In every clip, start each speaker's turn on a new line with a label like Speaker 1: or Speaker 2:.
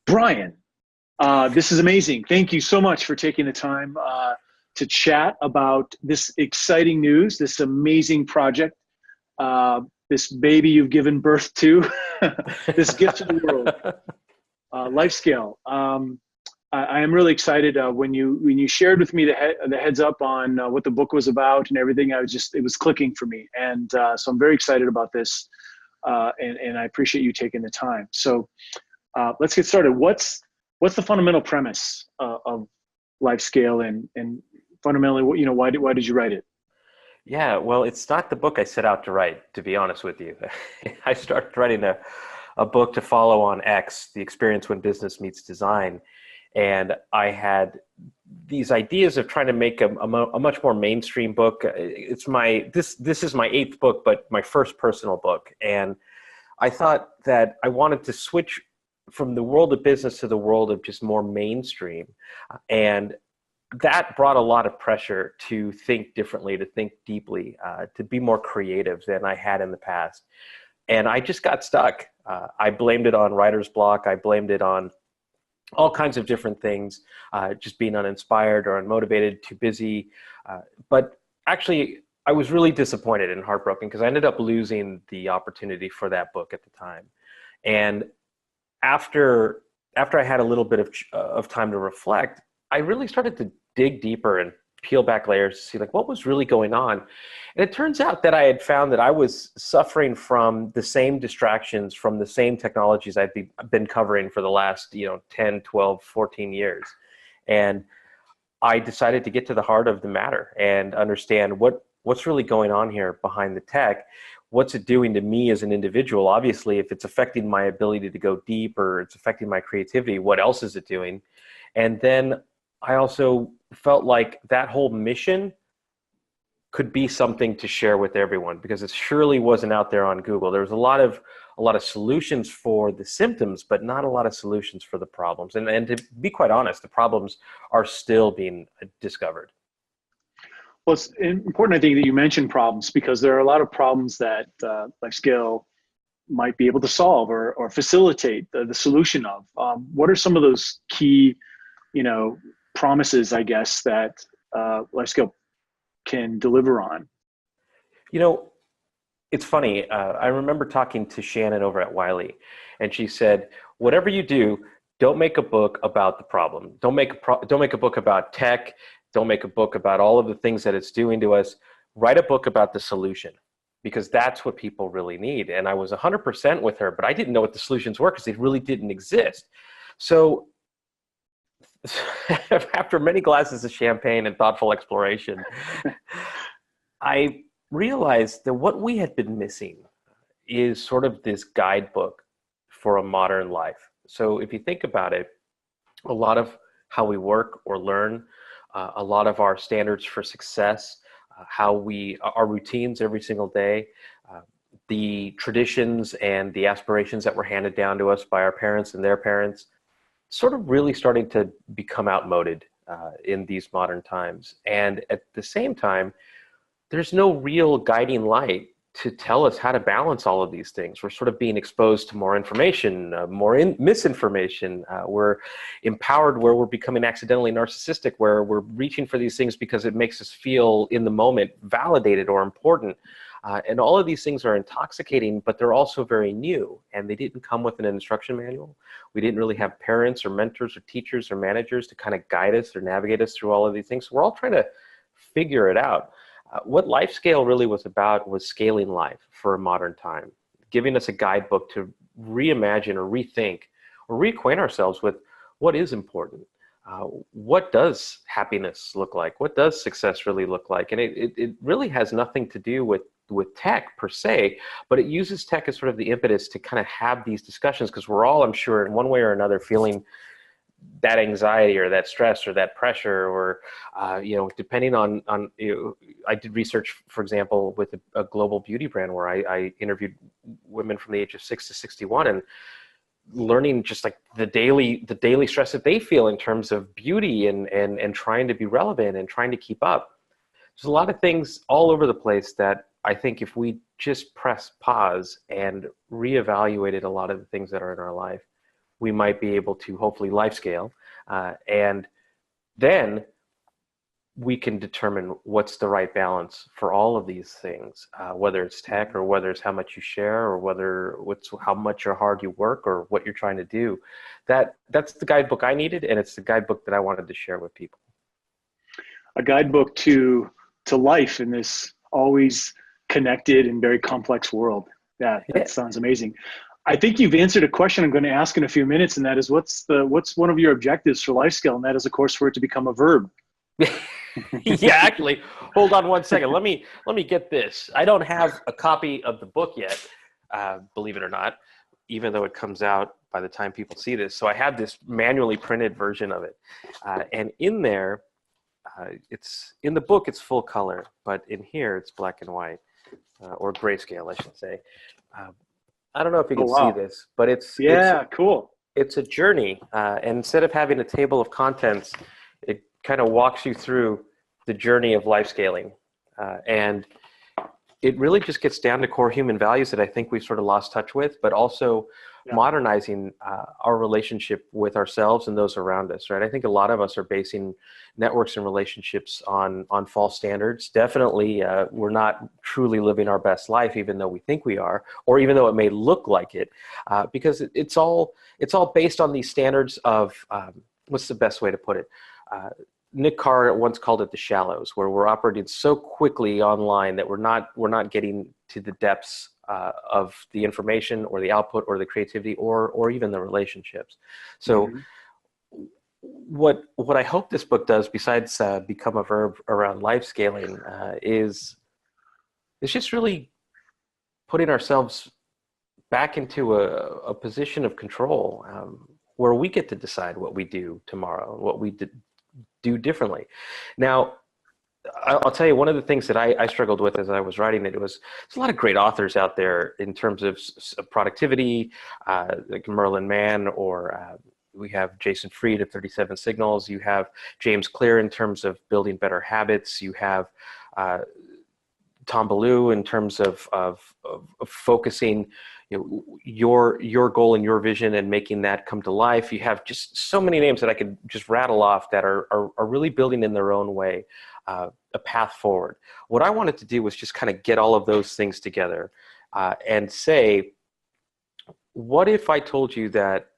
Speaker 1: Brian, this is amazing. Thank you so much for taking the time to chat about this exciting news, this amazing project, this baby you've given birth to, this gift to the world, Lifescale. I am really excited when you shared with me the heads up on what the book was about and everything. It was clicking for me, and so I'm very excited about this, and I appreciate you taking the time. So let's get started. What's the fundamental premise of Lifescale, and fundamentally, why did you write it?
Speaker 2: Yeah, well, it's not the book I set out to write, to be honest with you. I started writing a book to follow on X, The Experience When Business Meets Design. And I had these ideas of trying to make a much more mainstream book. This is my 8th book, but my first personal book. And I thought that I wanted to switch from the world of business to the world of just more mainstream. And that brought a lot of pressure to think differently, to think deeply, to be more creative than I had in the past. And I just got stuck. I blamed it on writer's block. I blamed it on all kinds of different things, just being uninspired or unmotivated, too busy. But actually, I was really disappointed and heartbroken because I ended up losing the opportunity for that book at the time. And after I had a little bit of time to reflect, I really started to dig deeper and peel back layers to see what was really going on. And it turns out that I had found that I was suffering from the same distractions from the same technologies I've been covering for the last 10, 12, 14 years. And I decided to get to the heart of the matter and understand what's really going on here behind the tech. What's it doing to me as an individual? Obviously, if it's affecting my ability to go deep or it's affecting my creativity, what else is it doing? And then I also felt like that whole mission could be something to share with everyone because it surely wasn't out there on Google. There was a lot of solutions for the symptoms, but not a lot of solutions for the problems. And to be quite honest, the problems are still being discovered.
Speaker 1: Well, it's important, I think, that you mention problems because there are a lot of problems that Lifescale might be able to solve or facilitate the solution of. What are some of those key, promises, I guess, that Lifescale can deliver on?
Speaker 2: It's funny. I remember talking to Shannon over at Wiley, and she said, "Whatever you do, don't make a book about the problem. Don't make a book about tech. Don't make a book about all of the things that it's doing to us. Write a book about the solution, because that's what people really need." And I was 100% with her, but I didn't know what the solutions were because they really didn't exist. So after many glasses of champagne and thoughtful exploration, I realized that what we had been missing is sort of this guidebook for a modern life. So if you think about it, a lot of how we work or learn, a lot of our standards for success, our routines every single day, the traditions and the aspirations that were handed down to us by our parents and their parents, sort of really starting to become outmoded in these modern times. And at the same time, there's no real guiding light to tell us how to balance all of these things. We're sort of being exposed to more information, misinformation. We're empowered where we're becoming accidentally narcissistic, where we're reaching for these things because it makes us feel in the moment validated or important. And all of these things are intoxicating, but they're also very new, and they didn't come with an instruction manual. We didn't really have parents or mentors or teachers or managers to kind of guide us or navigate us through all of these things. So we're all trying to figure it out. What Lifescale really was about was scaling life for a modern time, giving us a guidebook to reimagine or rethink or reacquaint ourselves with what is important. What does happiness look like? What does success really look like? And it really has nothing to do with tech per se, but it uses tech as sort of the impetus to kind of have these discussions, because we're all, I'm sure, in one way or another feeling that anxiety or that stress or that pressure, or depending on I did research, for example, with a global beauty brand where I interviewed women from the age of 6 to 61 and learning just like the daily stress that they feel in terms of beauty and trying to be relevant and trying to keep up. There's a lot of things all over the place that I think if we just press pause and reevaluated a lot of the things that are in our life, we might be able to hopefully Lifescale. And then we can determine what's the right balance for all of these things, whether it's tech or whether it's how much you share or how much or hard you work or what you're trying to do. That's the guidebook I needed, and it's the guidebook that I wanted to share with people.
Speaker 1: A guidebook to life in this always connected and very complex world. That sounds amazing. I think you've answered a question I'm going to ask in a few minutes, and that is what's one of your objectives for Lifescale? And that is, of course, for it to become a verb.
Speaker 2: Yeah, actually, hold on one second. Let me get this. I don't have a copy of the book yet, believe it or not, even though it comes out by the time people see this. So I have this manually printed version of it. And in there, it's in the book, it's full color, but in here it's black and white, or grayscale, I should say. I don't know if you can see this, but it's
Speaker 1: cool.
Speaker 2: It's a journey. And instead of having a table of contents, it kind of walks you through the journey of life scaling. And it really just gets down to core human values that I think we've sort of lost touch with, but also modernizing our relationship with ourselves and those around us, right? I think a lot of us are basing networks and relationships on false standards. Definitely, we're not truly living our best life, even though we think we are, or even though it may look like it, because it's all based on these standards of, what's the best way to put it? Nick Carr once called it the shallows, where we're operating so quickly online that we're not getting to the depths of the information or the output or the creativity or even the relationships. So what I hope this book does, besides become a verb around life scaling, is just really putting ourselves back into a position of control, where we get to decide what we do tomorrow, what we do differently. Now, I'll tell you, one of the things that I struggled with as I was writing it was there's a lot of great authors out there in terms of productivity, like Merlin Mann, or we have Jason Fried at 37 Signals. You have James Clear in terms of building better habits. You have Tom Ballou in terms of focusing your goal and your vision and making that come to life. You have just so many names that I could just rattle off that are really building in their own way a path forward. What I wanted to do was just kind of get all of those things together and say, what if I told you that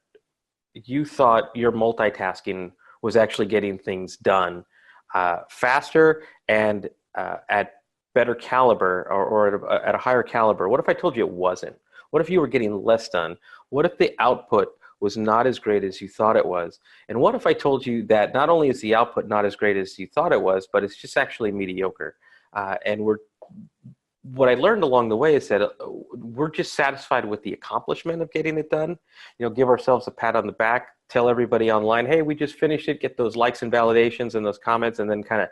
Speaker 2: you thought your multitasking was actually getting things done faster and at better caliber or at a higher caliber? What if I told you it wasn't? What if you were getting less done? What if the output was not as great as you thought it was? And what if I told you that not only is the output not as great as you thought it was, but it's just actually mediocre? And what I learned along the way is that we're just satisfied with the accomplishment of getting it done. Give ourselves a pat on the back, tell everybody online, hey, we just finished it, get those likes and validations and those comments, and then kind of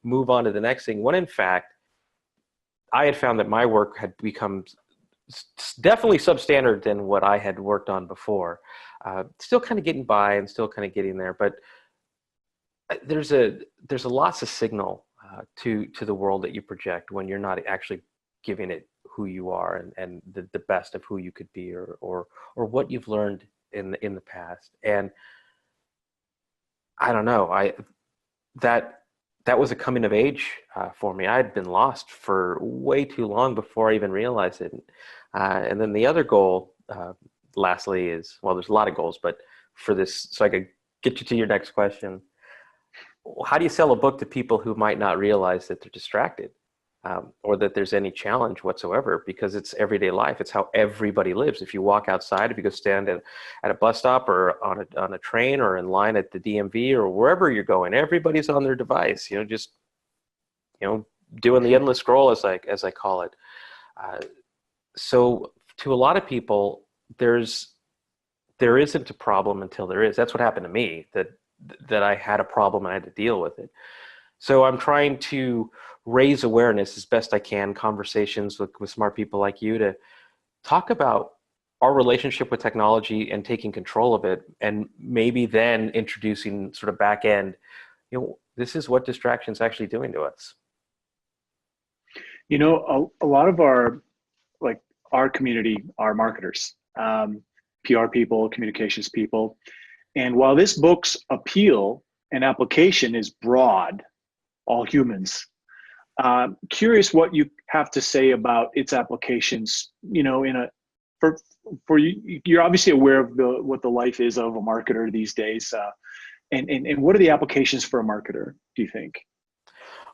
Speaker 2: move on to the next thing. When in fact, I had found that my work had become definitely substandard than what I had worked on before. Still kind of getting by and still kind of getting there, but there's a lots of signal to the world that you project when you're not actually giving it who you are and the best of who you could be or what you've learned in the past. And I don't know, that was a coming of age for me. I had been lost for way too long before I even realized it. And then the other goal, lastly, is, well, there's a lot of goals, but for this, so I could get you to your next question, how do you sell a book to people who might not realize that they're distracted or that there's any challenge whatsoever? Because it's everyday life. It's how everybody lives. If you walk outside, if you go stand at a bus stop or on a train or in line at the DMV or wherever you're going, everybody's on their device, just doing the endless scroll, as I call it. So to a lot of people, there isn't a problem until there is. That's what happened to me, that I had a problem and I had to deal with it. So I'm trying to raise awareness as best I can, conversations with smart people like you, to talk about our relationship with technology and taking control of it, and maybe then introducing sort of back end, this is what distraction's actually doing to us.
Speaker 1: A lot of our community are marketers. PR people, communications people. And while this book's appeal and application is broad, all humans, curious what you have to say about its applications, you know, for you, you're obviously aware of what the life is of a marketer these days. And what are the applications for a marketer, do you think?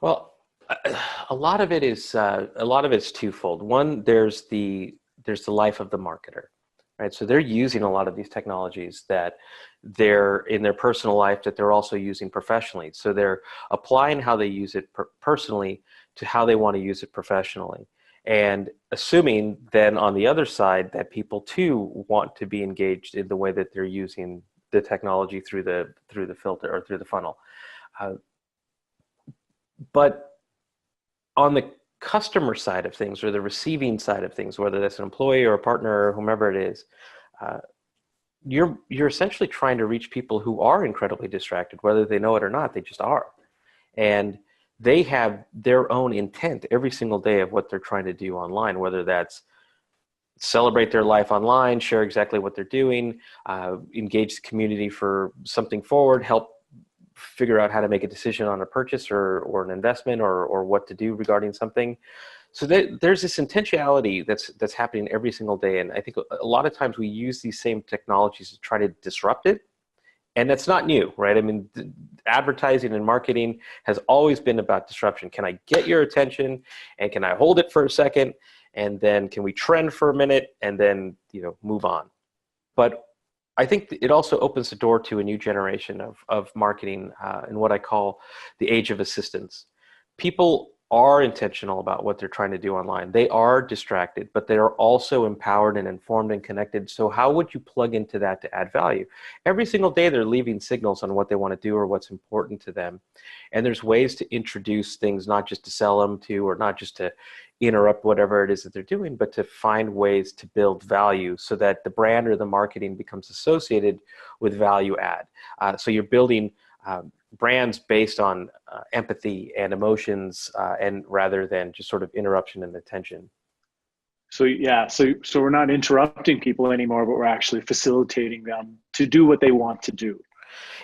Speaker 2: Well, a lot of it is twofold. One, there's the life of the marketer, right? So they're using a lot of these technologies that they're in their personal life that they're also using professionally. So they're applying how they use it personally to how they want to use it professionally. And assuming then on the other side that people too want to be engaged in the way that they're using the technology through the filter or through the funnel. But on the customer side of things or the receiving side of things, whether that's an employee or a partner or whomever it is, you're essentially trying to reach people who are incredibly distracted, whether they know it or not. They just are. And they have their own intent every single day of what they're trying to do online, whether that's celebrate their life online, share exactly what they're doing, engage the community for something forward, help figure out how to make a decision on a purchase or an investment or what to do regarding something. So there's this intentionality that's happening every single day. And I think a lot of times we use these same technologies to try to disrupt it. And that's not new, right? I mean, advertising and marketing has always been about disruption. Can I get your attention and can I hold it for a second? And then can we trend for a minute and then, you know, move on? But I think it also opens the door to a new generation of marketing and what I call the age of assistance. People are intentional about what they're trying to do online. They are distracted, but they are also empowered and informed and connected. So how would you plug into that to add value? Every single day they're leaving signals on what they want to do or what's important to them. And there's ways to introduce things, not just to sell them to, or not just to interrupt whatever it is that they're doing, but to find ways to build value so that the brand or the marketing becomes associated with value add. So you're building brands based on empathy and emotions, and rather than just sort of interruption and attention.
Speaker 1: So yeah, so we're not interrupting people anymore, but we're actually facilitating them to do what they want to do.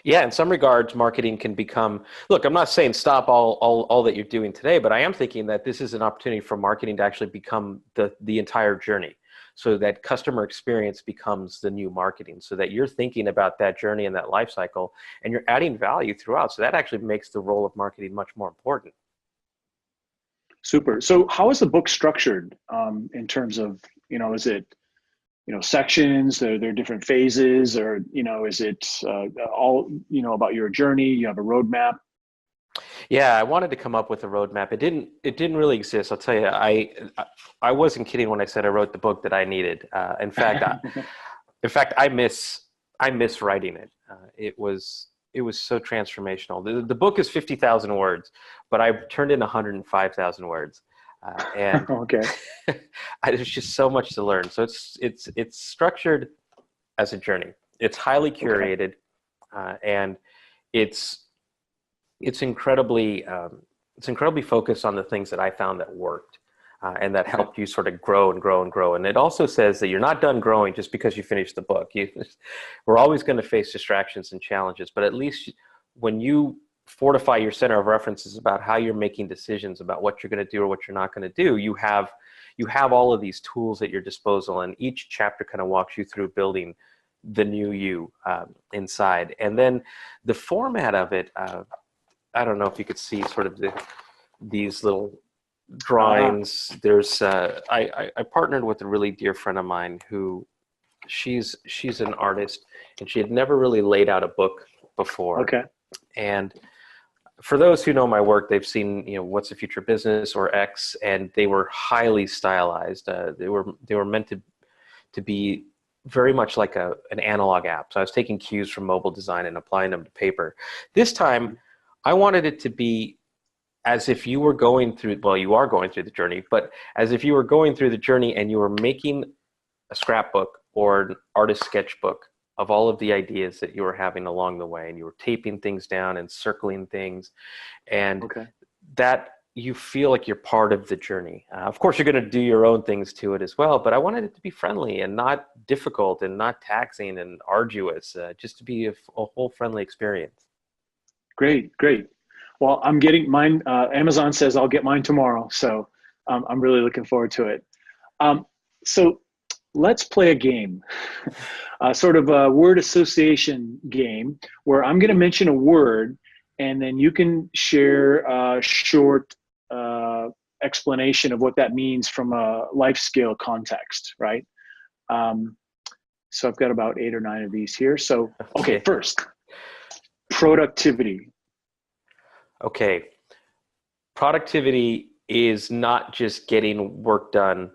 Speaker 2: Yeah, in some regards, marketing can become, look, I'm not saying stop all that you're doing today, but I am thinking that this is an opportunity for marketing to actually become the entire journey, so that customer experience becomes the new marketing, so that you're thinking about that journey and that life cycle, and you're adding value throughout. So that actually makes the role of marketing much more important.
Speaker 1: Super. So how is the book structured in terms of, you know, is it, you know, sections, there are different phases, or, you know, is it all, you know, about your journey? You have a roadmap?
Speaker 2: Yeah, I wanted to come up with a roadmap. It didn't really exist. I'll tell you, I wasn't kidding when I said I wrote the book that I needed. In fact, I miss writing it. It was so transformational. The book is 50,000 words, but I turned in 105,000 words. And
Speaker 1: Okay.
Speaker 2: there's just so much to learn. So it's structured as a journey. It's highly curated, and it's incredibly focused on the things that I found that worked, and that helped you sort of grow and grow and grow. And it also says that you're not done growing just because you finished the book. We're always going to face distractions and challenges, but at least when you fortify your center of references about how you're making decisions about what you're going to do or what you're not going to do, you have all of these tools at your disposal, and each chapter kind of walks you through building the new you inside. And then the format of it, I don't know if you could see sort of these little drawings. There's I partnered with a really dear friend of mine who she's an artist, and she had never really laid out a book before.
Speaker 1: Okay.
Speaker 2: And for those who know my work, they've seen, you know, What's the Future Business or X, and they were highly stylized. They were meant to be very much like an analog app. So I was taking cues from mobile design and applying them to paper. This time, I wanted it to be as if you were going through, well, you are going through the journey, but as if you were going through the journey and you were making a scrapbook or an artist sketchbook of all of the ideas that you were having along the way, and you were taping things down and circling things. And
Speaker 1: Okay.
Speaker 2: that you feel like you're part of the journey. Of course, you're going to do your own things to it as well, but I wanted it to be friendly and not difficult and not taxing and arduous, just to be a whole friendly experience.
Speaker 1: Great, great. Well, I'm getting mine. Amazon says I'll get mine tomorrow, so I'm really looking forward to it. So let's play a game, sort of a word association game, where I'm going to mention a word, and then you can share a short explanation of what that means from a life scale context, right? So I've got about 8 or 9 of these here. So, okay, first, productivity.
Speaker 2: Okay. Productivity is not just getting work done.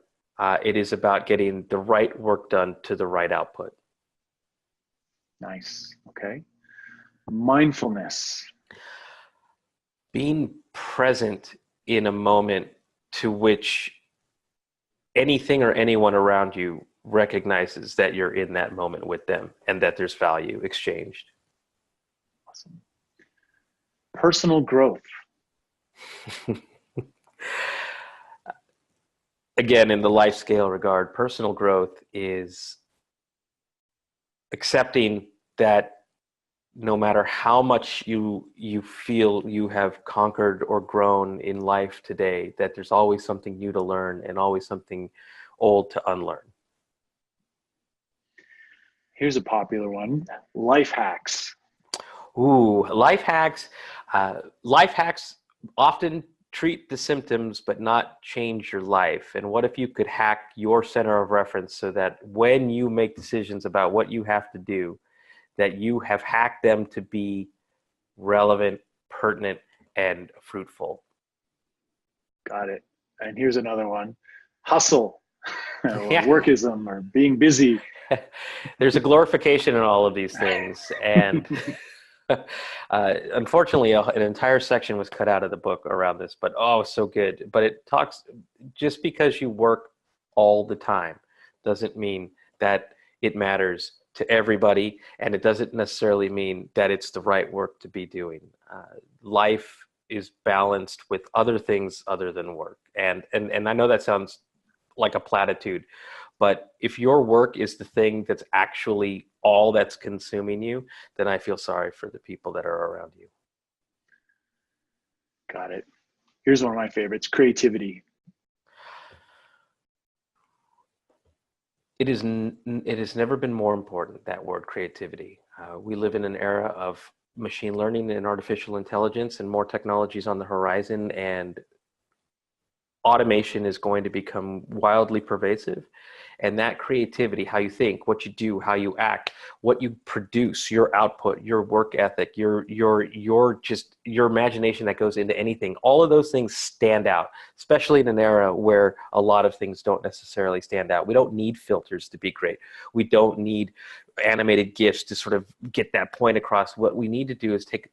Speaker 2: It is about getting the right work done to the right output.
Speaker 1: Nice. Okay. Mindfulness.
Speaker 2: Being present in a moment to which anything or anyone around you recognizes that you're in that moment with them and that there's value exchanged.
Speaker 1: Awesome. Personal growth.
Speaker 2: Again, in the life scale regard, personal growth is accepting that no matter how much you feel you have conquered or grown in life today, that there's always something new to learn and always something old to unlearn.
Speaker 1: Here's a popular one. Life hacks.
Speaker 2: Ooh, life hacks. Life hacks often treat the symptoms but not change your life. And what if you could hack your center of reference so that when you make decisions about what you have to do, that you have hacked them to be relevant, pertinent, and fruitful.
Speaker 1: Got it. And here's another one. Hustle, or
Speaker 2: Yeah.
Speaker 1: workism, or being busy.
Speaker 2: There's a glorification in all of these things. And unfortunately, an entire section was cut out of the book around this, but oh, so good. But it talks, just because you work all the time doesn't mean that it matters to everybody, and it doesn't necessarily mean that it's the right work to be doing. Life is balanced with other things other than work. And I know that sounds like a platitude, but if your work is the thing that's actually all that's consuming you, then I feel sorry for the people that are around you.
Speaker 1: Got it. Here's one of my favorites, creativity.
Speaker 2: It has never been more important, that word creativity. We live in an era of machine learning and artificial intelligence, and more technologies on the horizon, and automation is going to become wildly pervasive. And that creativity, how you think, what you do, how you act, what you produce, your output, your work ethic, your imagination that goes into anything, all of those things stand out, especially in an era where a lot of things don't necessarily stand out. We don't need filters to be great. We don't need animated GIFs to sort of get that point across. What we need to do is take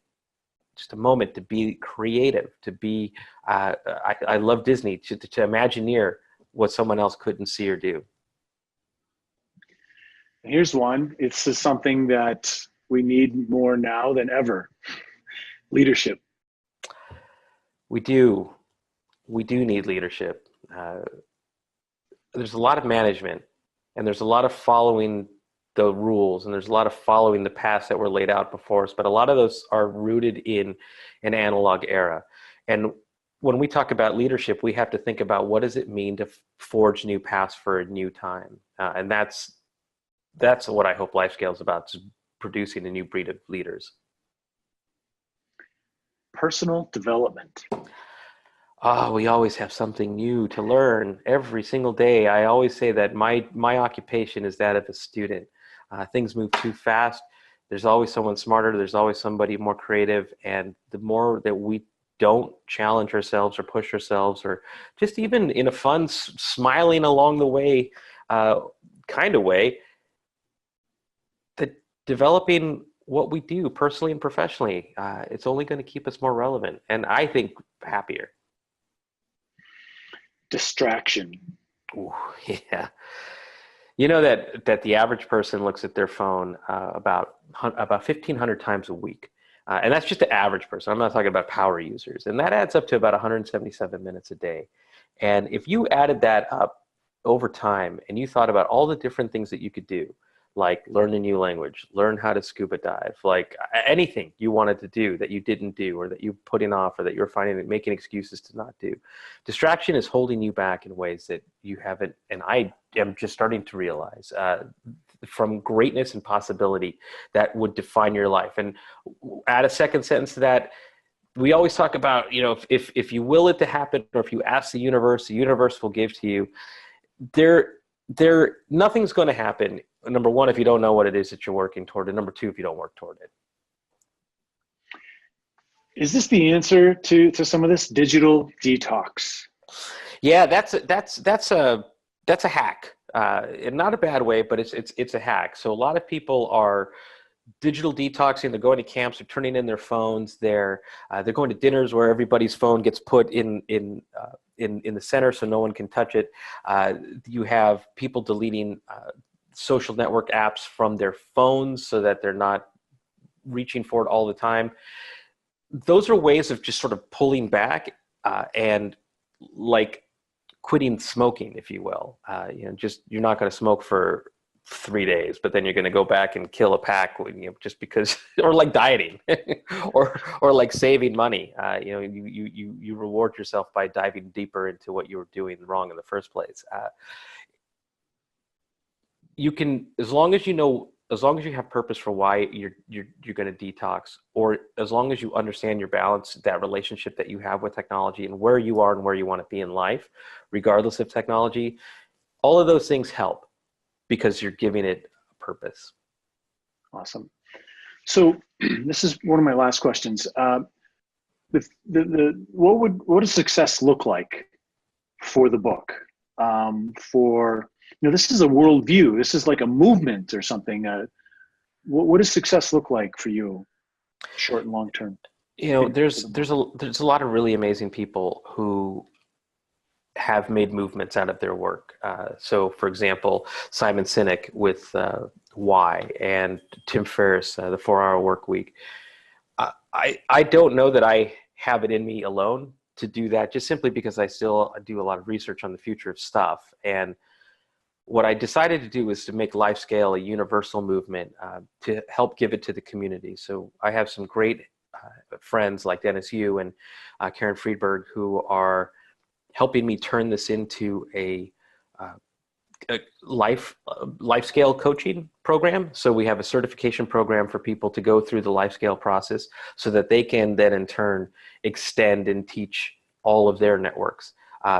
Speaker 2: just a moment to be creative, to be, I love Disney, to Imagineer what someone else couldn't see or do.
Speaker 1: Here's one. It's something that we need more now than ever. Leadership.
Speaker 2: We do need leadership. There's a lot of management, and there's a lot of following the rules, and there's a lot of following the paths that were laid out before us, but a lot of those are rooted in an analog era. And when we talk about leadership, we have to think about what does it mean to forge new paths for a new time. And that's what I hope Lifescale is about, is producing a new breed of leaders.
Speaker 1: Personal development.
Speaker 2: Oh, we always have something new to learn every single day. I always say that my occupation is that of a student. Things move too fast. There's always someone smarter. There's always somebody more creative. And the more that we don't challenge ourselves or push ourselves, or just even in a fun, smiling along the way kind of way, that developing what we do personally and professionally, it's only going to keep us more relevant, and I think happier.
Speaker 1: Distraction.
Speaker 2: Ooh, yeah. You know that the average person looks at their phone about 1,500 times a week. And that's just the average person. I'm not talking about power users. And that adds up to about 177 minutes a day. And if you added that up over time and you thought about all the different things that you could do, like learn a new language, learn how to scuba dive, like anything you wanted to do that you didn't do or that you putting off or that you're making excuses to not do. Distraction is holding you back in ways that you haven't, and I am just starting to realize, from greatness and possibility that would define your life. And add a second sentence to that. We always talk about, if you will it to happen, or if you ask the universe will give to you. Nothing's going to happen. Number one, if you don't know what it is that you're working toward, and number two, if you don't work toward it.
Speaker 1: Is this the answer to some of this digital detox?
Speaker 2: Yeah, that's a hack, in not a bad way, but it's a hack. So a lot of people are digital detoxing. They're going to camps. They're turning in their phones. They're going to dinners where everybody's phone gets put in the center so no one can touch it. You have people deleting social network apps from their phones so that they're not reaching for it all the time. Those are ways of just sort of pulling back and like quitting smoking, if you will. You're not going to smoke for 3 days, but then you're going to go back and kill a pack, just because, or like dieting, or like saving money. You reward yourself by diving deeper into what you were doing wrong in the first place. You can, as long as you have purpose for why you're going to detox, or as long as you understand your balance, that relationship that you have with technology and where you are and where you want to be in life, regardless of technology, all of those things help because you're giving it a purpose.
Speaker 1: Awesome. So this is one of my last questions. What does success look like for the book? This is a worldview. This is like a movement or something. What does success look like for you, short and long term?
Speaker 2: There's a lot of really amazing people who have made movements out of their work. So, for example, Simon Sinek with Why, and Tim Ferriss, the 4-Hour Work Week. I don't know that I have it in me alone to do that, just simply because I still do a lot of research on the future of stuff. And what I decided to do was to make Lifescale a universal movement to help give it to the community. So I have some great friends like Dennis Yu and Karen Friedberg who are helping me turn this into a Lifescale coaching program. So we have a certification program for people to go through the Lifescale process so that they can then in turn extend and teach all of their networks,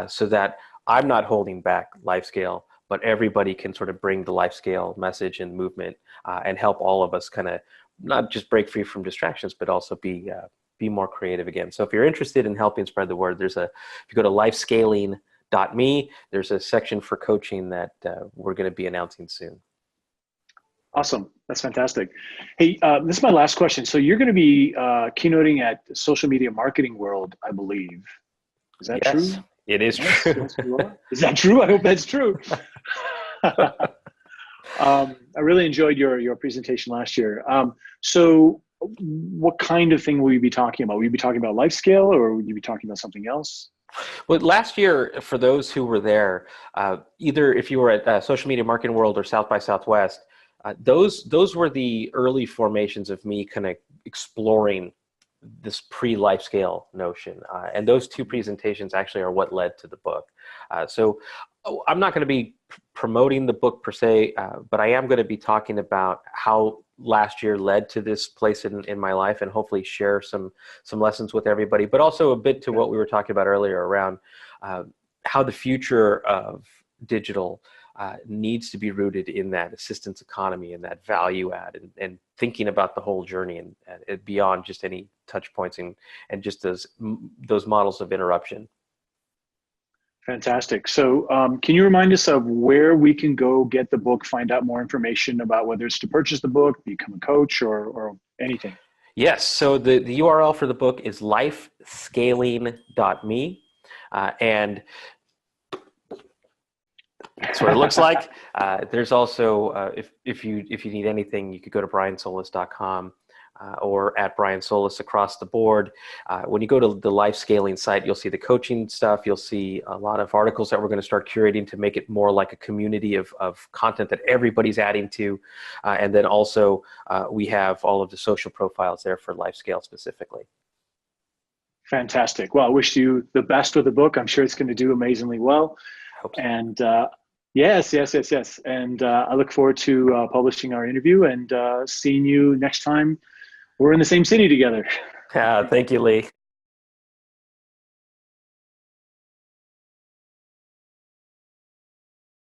Speaker 2: so that I'm not holding back Lifescale, but everybody can sort of bring the Lifescale message and movement and help all of us kind of not just break free from distractions, but also be more creative again. So if you're interested in helping spread the word, if you go to lifescaling.me, there's a section for coaching that we're going to be announcing soon.
Speaker 1: Awesome. That's fantastic. Hey, this is my last question. So you're going to be keynoting at Social Media Marketing World, I believe. Is that true?
Speaker 2: It is true.
Speaker 1: Yes, you are. Is that true? I hope that's true. I really enjoyed your presentation last year. So what kind of thing will you be talking about? Will you be talking about Lifescale, or will you be talking about something else?
Speaker 2: Well, last year, for those who were there, either if you were at Social Media Marketing World or South by Southwest, those were the early formations of me kind of exploring this pre-Lifescale notion. And those two presentations actually are what led to the book. So I'm not going to be promoting the book per se, but I am going to be talking about how last year led to this place in my life, and hopefully share some lessons with everybody, but also a bit to what we were talking about earlier around how the future of digital needs to be rooted in that assistance economy and that value add, and thinking about the whole journey and beyond just any touch points and just those models of interruption.
Speaker 1: Fantastic. So can you remind us of where we can go get the book, find out more information about whether it's to purchase the book, become a coach, or anything?
Speaker 2: Yes. So the URL for the book is lifescaling.me. And that's what it looks like. There's also, if you need anything, you could go to briansolis.com. or at Brian Solis across the board. When you go to the Lifescaling site, you'll see the coaching stuff. You'll see a lot of articles that we're going to start curating to make it more like a community of content that everybody's adding to. And then also we have all of the social profiles there for Lifescale specifically.
Speaker 1: Fantastic. Well, I wish you the best with the book. I'm sure it's going to do amazingly well.
Speaker 2: I hope so.
Speaker 1: And yes. And I look forward to publishing our interview and seeing you next time we're in the same city together.
Speaker 2: Thank you, Lee.